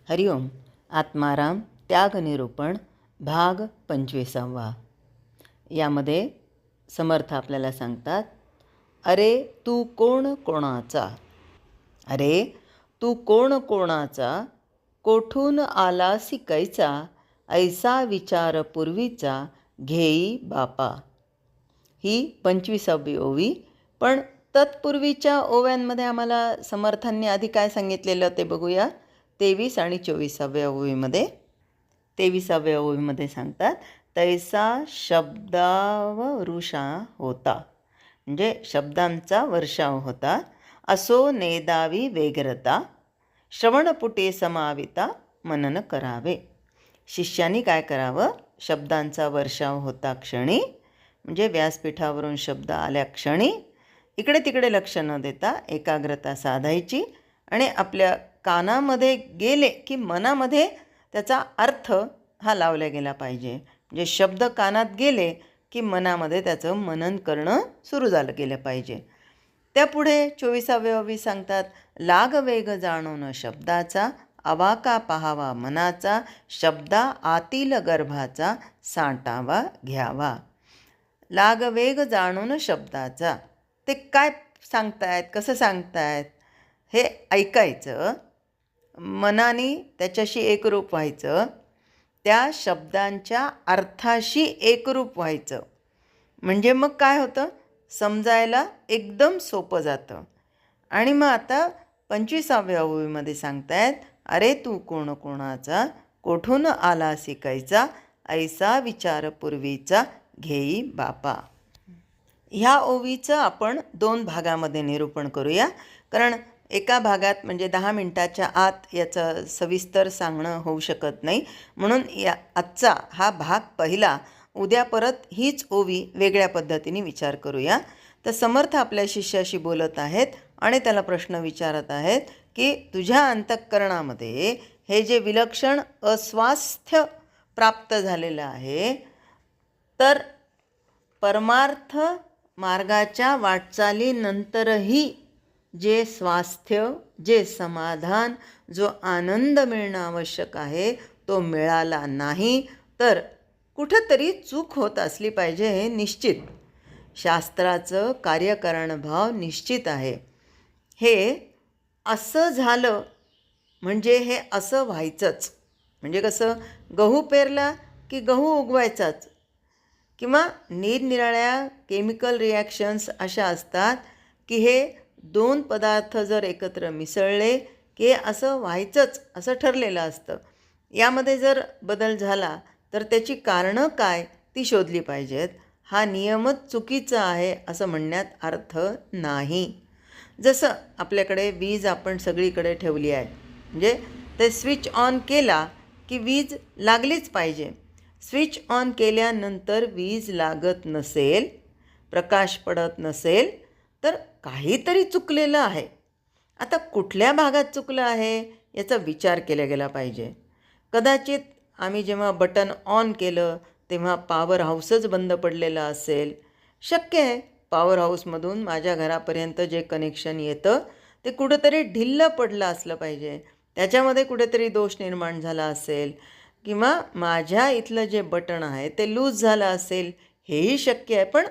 हरिओम. आत्माराम त्यागनिरूपण भाग 25. यामध्ये समर्थ आपल्याला सांगतात, अरे तू कोण कोणाचा, अरे तू कोण कोणाचा, कोठून आलासी कैचा, ऐसा विचार पूर्वीचा, घेई बापा. ही 25वी ओवी. पण तत्पूर्वीच्या ओव्यांमध्ये आम्हाला समर्थांनी आधी काय सांगितलेलं ते बघूया. 23 आणि 24व्या ओवीमध्ये. 23व्या ओवीमध्ये सांगतात, तैसा शब्दावरुषा होता, म्हणजे शब्दांचा वर्षाव होता. असो नेदावी वेगरता, श्रवणपुटे समाविता, मनन करावे. शिष्यांनी काय करावं? शब्दांचा वर्षाव होता क्षणी, म्हणजे व्यासपीठावरून शब्द आल्या क्षणी इकडे तिकडे लक्ष न देता एकाग्रता साधायची आणि आपल्या कानामध्ये गेले की मनामध्ये त्याचा अर्थ हा लावला गेला पाहिजे. म्हणजे शब्द कानात गेले की मनामध्ये त्याचं मनन करणं सुरू झालं गेलं पाहिजे. त्यापुढे 24व्या ओवी सांगतात, लाग वेग जाणून शब्दाचा, अवाका पाहावा मनाचा, शब्दा आतील गर्भाचा, सांटावा घ्यावा. लागवेग जाणून शब्दाचा, ते काय सांगतायत, कसं सांगतायत हे ऐकायचं, मनाने त्याच्याशी एकरूप व्हायचं, त्या शब्दांच्या अर्थाशी एकरूप व्हायचं. म्हणजे मग काय होतं, समजायला एकदम सोपं जातं. आणि मग आता 25व्या ओवीमध्ये सांगतायत, अरे तू कोण कोणाचा, कोठून आला शिकायचा, ऐसा विचार पूर्वीचा, घेई बापा. ह्या ओवीचं आपण 2 भागामध्ये निरूपण करूया, कारण एका भागात म्हणजे 10 मिनिटाच्या आत याचं सविस्तर सांगणं होऊ शकत नाही. म्हणून आजचा हा भाग पहिला. उद्या परत हीच ओवी वेगळ्या पद्धतीने विचार करूया. तर समर्थ आपल्या शिष्याशी बोलत आहेत आणि त्याला प्रश्न विचारत आहेत की तुझ्या अंतःकरणामध्ये हे जे विलक्षण अस्वास्थ्य प्राप्त झालेलं आहे, तर परमार्थ मार्गाच्या वाटचालीनंतरही जे स्वास्थ्य, जे समाधान, जो आनंद मिळणं आवश्यक आहे तो मिळाला नाही, तर कुठंतरी चूक होत असली पाहिजे हे निश्चित. शास्त्राचं कार्यकारणभाव निश्चित आहे. हे असं झालं म्हणजे हे असं व्हायचंच. म्हणजे कसं, गहू पेरला की गहू उगवायचाच, किंवा निरनिराळ्या केमिकल रिॲक्शन्स अशा असतात की हे 2 पदार्थ जर एकत्र मिसळले की असं व्हायचंच असं ठरलेलं असतं. यामध्ये जर बदल झाला तर त्याची कारणं काय ती शोधली पाहिजेत. हा नियमच चुकीचा आहे असं म्हणण्यात अर्थ नाही. जसं आपल्याकडे वीज आपण सगळीकडे ठेवली आहे, म्हणजे ते स्विच ऑन केला की वीज लागलीच पाहिजे. स्विच ऑन केल्यानंतर वीज लागत नसेल, प्रकाश पडत नसेल, तर काहीतरी चुकलेलं आहे. आता कुठल्या भागात चुकलं आहे याचा विचार केला गेला पाहिजे. कदाचित आम्ही जेव्हा बटन ऑन केलं तेव्हा पॉवर हाऊसच बंद पडलेलं असेल. शक्य आहे पॉवर हाऊसमधून माझ्या घरापर्यंत जे कनेक्शन येतं ते कुठंतरी ढिल्लं पडलं असलं पाहिजे, त्याच्यामध्ये कुठेतरी दोष निर्माण झाला असेल, किंवा माझ्या इथलं जे बटन आहे ते लूज झालं असेल, हेही शक्य आहे. पण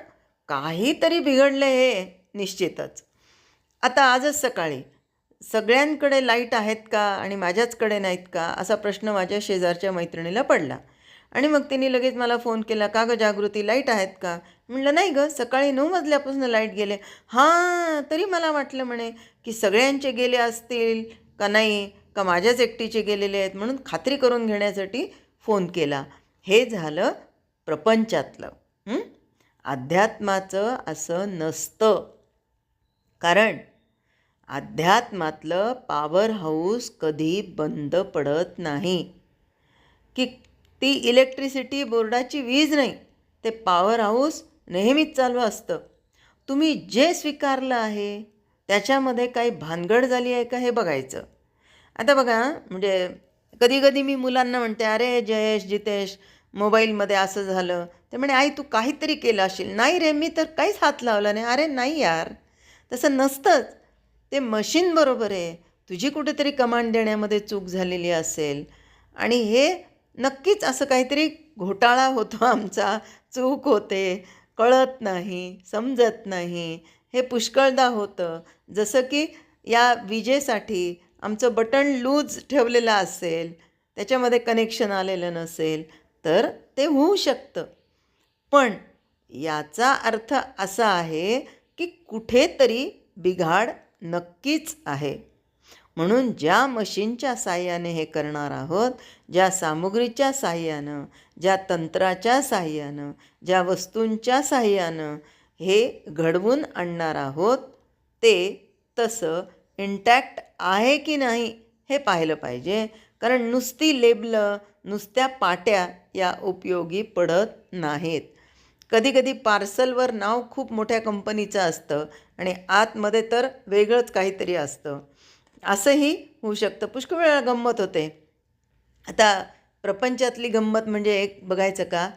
काहीतरी बिघडलं हे निश्चितच. आता आजच सकाळी सगळ्यांकडे लाईट आहेत का आणि माझ्याचकडे नाहीत का असा प्रश्न माझ्या शेजारच्या मैत्रिणीला पडला. आणि मग तिने लगेच मला फोन केला, का गं जागृती लाईट आहेत का? म्हटलं नाही गं, सकाळी 9 वाजल्यापासून लाईट गेले. हां, तरी मला वाटलं म्हणे की सगळ्यांचे गेले असतील का नाही, का माझ्याच एकटीचे गेलेले आहेत, म्हणून खात्री करून घेण्यासाठी फोन केला. हे झालं प्रपंचातलं. अध्यात्माचं असं नसतं. कारण अध्यात्मातलं पॉवर हाऊस कधी बंद पडत नाही. की ती इलेक्ट्रिसिटी बोर्डाची वीज नाही, ते पॉवर हाऊस नेहमीच चालू असतं. तुम्ही जे स्वीकारलं आहे त्याच्यामध्ये काही भानगड झाली आहे का हे बघायचं. आता बघा, म्हणजे कधी कधी मी मुलांना म्हणते, अरे जयेश, जितेश, मोबाईलमध्ये असं झालं. ते म्हणे, आई तू काहीतरी केलं असेल. नाही रे, मी तर काहीच हात लावला नाही. अरे नाही यार, तसं नसतंच. ते मशीन बरोबर आहे, तुझी कुठेतरी कमांड देण्यामध्ये चूक झालेली असेल आणि हे नक्कीच असं काहीतरी घोटाळा होतो आमचा, चूक होते, कळत नाही, समजत नाही, हे पुष्कळदा होतं. जसं की या विजेसाठी आमचं बटण लूज ठेवलेलं असेल, त्याच्यामध्ये कनेक्शन आलेलं नसेल, तर ते होऊ शकतं. पण याचा अर्थ असा आहे की कुठेतरी बिघाड नक्कीच आहे. म्हणून ज्या मशीनच्या साहाय्याने हे करणार आहोत, ज्या सामुग्रीच्या साहाय्यानं, ज्या तंत्राच्या साहाय्यानं, ज्या वस्तूंच्या साहाय्यानं हे घडवून आणणार आहोत, ते तसं इंटॅक्ट आहे की नाही हे पाहिलं पाहिजे. कारण नुसती लेबलं, नुसत्या पाट्या या उपयोगी पडत नाहीत. कधीकधी पार्सलवर नाव खूप मोठ्या कंपनीचं असतं आणि आतमध्ये तर वेगळंच काहीतरी असतं. असंही होऊ शकतं. पुष्कळ वेळा गंमत होते. आता प्रपंचातली गंमत म्हणजे एक बघायचं का,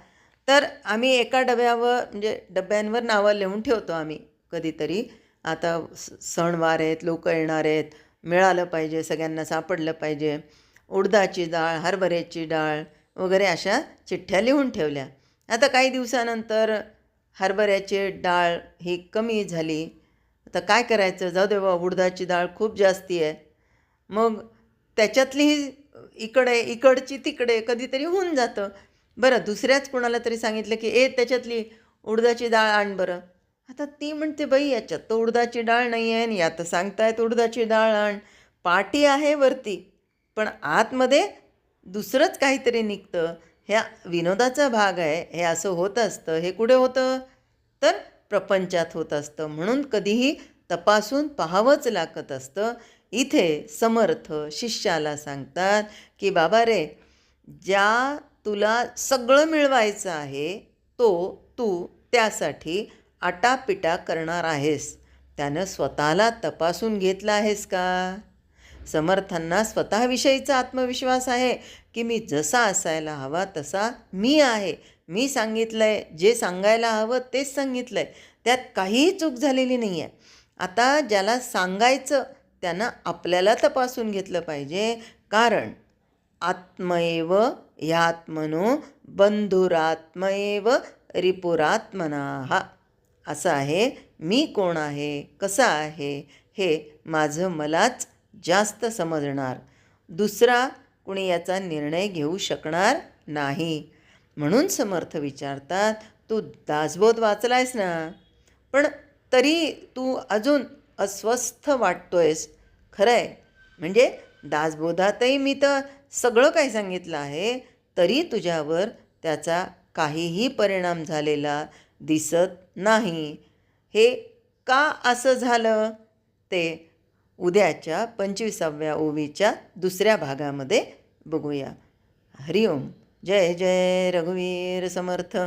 तर आम्ही एका डब्यावर म्हणजे डब्यांवर नावं लिहून ठेवतो आम्ही कधीतरी. आता सणवार आहेत, लोक येणार आहेत, मिळालं पाहिजे, सगळ्यांना सापडलं पाहिजे. उडदाची डाळ, हरभऱ्याची डाळ वगैरे अशा चिठ्ठ्या लिहून ठेवल्या. आता काही दिवसानंतर हरभऱ्याची डाळ ही कमी झाली. आता काय करायचं, जाऊ दे बाबा, उडदाची डाळ खूप जास्ती आहे. मग त्याच्यातलीही इकडची तिकडे कधीतरी होऊन जातं. बरं, दुसऱ्याच कोणाला तरी सांगितलं की त्याच्यातली उडदाची डाळ आण बरं. आता ती म्हणते, बाई याच्यात तर उडदाची डाळ नाही आहे आणि यात सांगतायत उडदाची डाळ आण. पाटी आहे वरती, पण आतमध्ये दुसरंच काहीतरी निघतं. ह्या विनोदाचा भाग आहे. हे असं होत असतं. हे कुठे होतं, तर प्रपंचात होत असतं. म्हणून कधीही तपासून पाहावंच लागत असतं. इथे समर्थ शिष्याला सांगतात की बाबा रे, ज्या तुला सगळं मिळवायचं आहे तो तू त्यासाठी आटापिटा करणार आहेस, त्यानं स्वतःला तपासून घेतलं आहेस का? समर्थांना स्वतःविषयीचा आत्मविश्वास आहे की मी जसा असायला हवा तसा मी आहे. मी सांगितलं आहे, जे सांगायला हवं तेच सांगितलं आहे, त्यात काहीही चूक झालेली नाही आहे. आता ज्याला सांगायचं त्यानं आपल्याला तपासून घेतलं पाहिजे. कारण आत्मैव ह्यात्मनो बंधुरात्मैव रिपुरात्मनाः असं आहे. मी कोण आहे, कसं आहे, हे माझं मलाच जास्त समजणार. दुसरा कुणी याचा निर्णय घेऊ शकणार नाही. म्हणून समर्थ विचारतात, तू दासबोध वाचलायस ना, पण तरी तू अजून अस्वस्थ वाटतोयस. खरं आहे, म्हणजे दासबोधातही मी तर सगळं काही सांगितलं आहे, तरी तुझ्यावर त्याचा काहीही परिणाम झालेला दिसत नाही. हे का असं झालं ते उद्याच्या 25व्या ओवीच्या दुसऱ्या भागामध्ये बघूया. हरिओम. जय जय रघुवीर समर्थ.